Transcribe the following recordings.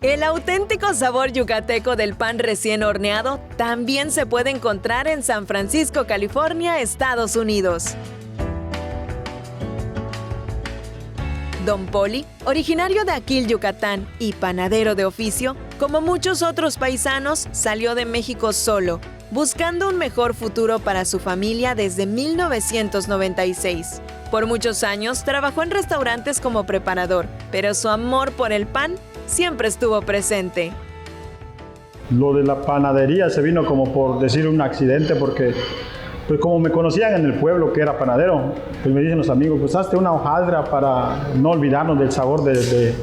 El auténtico sabor yucateco del pan recién horneado también se puede encontrar en San Francisco, California, Estados Unidos. Don Poli, originario de Aquil, Yucatán, y panadero de oficio, como muchos otros paisanos, salió de México solo, buscando un mejor futuro para su familia desde 1996. Por muchos años trabajó en restaurantes como preparador, pero su amor por el pan siempre estuvo presente. Lo de la panadería se vino como por decir un accidente, porque pues como me conocían en el pueblo que era panadero, pues me dicen los amigos, pues hazte una hojaldra para no olvidarnos del sabor del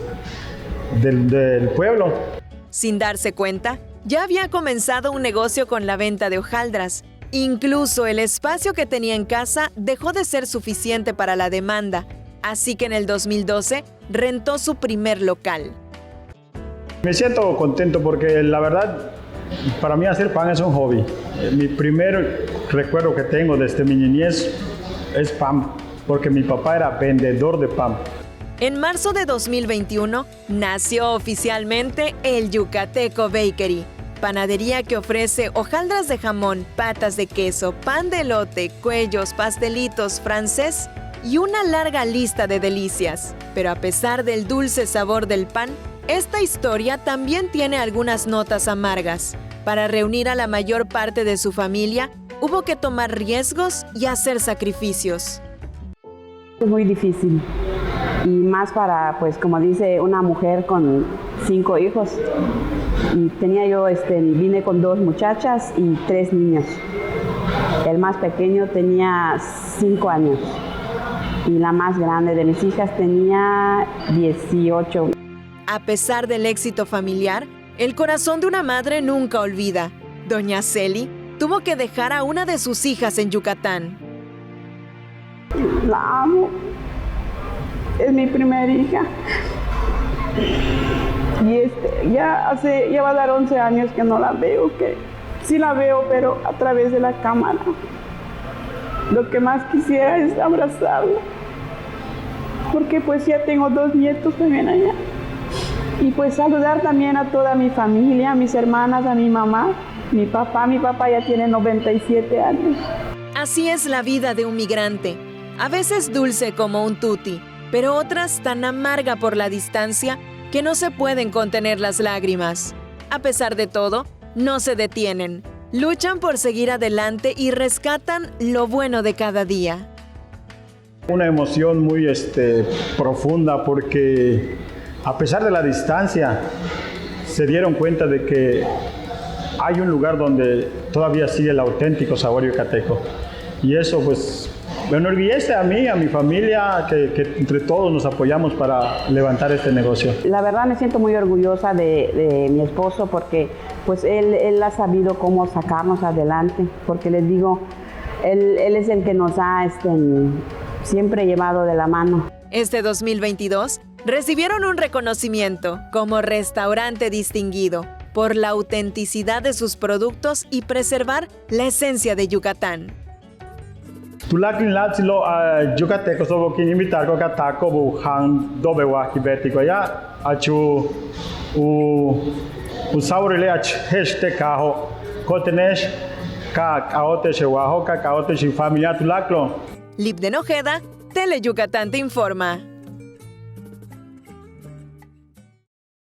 pueblo. Sin darse cuenta, ya había comenzado un negocio con la venta de hojaldras. Incluso el espacio que tenía en casa dejó de ser suficiente para la demanda, así que en el 2012 rentó su primer local. Me siento contento porque la verdad, para mí hacer pan es un hobby. Mi primer recuerdo que tengo desde mi niñez es pan, porque mi papá era vendedor de pan. En marzo de 2021 nació oficialmente el Yucateco Bakery, panadería que ofrece hojaldras de jamón, patas de queso, pan de elote, cuellos, pastelitos, francés y una larga lista de delicias. Pero a pesar del dulce sabor del pan, esta historia también tiene algunas notas amargas. Para reunir a la mayor parte de su familia, hubo que tomar riesgos y hacer sacrificios. Es muy difícil, y más para, pues como dice, una mujer con 5 hijos. Y tenía yo, vine con 2 muchachas y 3 niños. El más pequeño tenía 5 años y la más grande de mis hijas tenía 18. A pesar del éxito familiar, el corazón de una madre nunca olvida. Doña Celi tuvo que dejar a una de sus hijas en Yucatán. La amo. Es mi primera hija. Y ya va a dar 11 años que no la veo, que sí la veo, pero a través de la cámara. Lo que más quisiera es abrazarla, porque pues ya tengo 2 nietos también allá. Y pues saludar también a toda mi familia, a mis hermanas, a mi mamá, mi papá ya tiene 97 años. Así es la vida de un migrante, a veces dulce como un tutti, pero otras tan amarga por la distancia que no se pueden contener las lágrimas. A pesar de todo, no se detienen, luchan por seguir adelante y rescatan lo bueno de cada día. Una emoción muy profunda, porque a pesar de la distancia, se dieron cuenta de que hay un lugar donde todavía sigue el auténtico sabor yucateco. Y eso pues me enorgullece a mí, a mi familia, que entre todos nos apoyamos para levantar este negocio. La verdad me siento muy orgullosa de mi esposo, porque pues él ha sabido cómo sacarnos adelante, porque les digo, él es el que nos ha siempre llevado de la mano. Este 2022 recibieron un reconocimiento como restaurante distinguido por la autenticidad de sus productos y preservar la esencia de Yucatán. Tulakin latsilo yucateco sobo kin invitar ko katako bu hang dobe wa kibetiko ya achu u saurele ach heste kaho kotenesh ka kaote chewaho ka kaote chi familia tulaklo. Lip de Ojeda, Tele Yucatán te informa.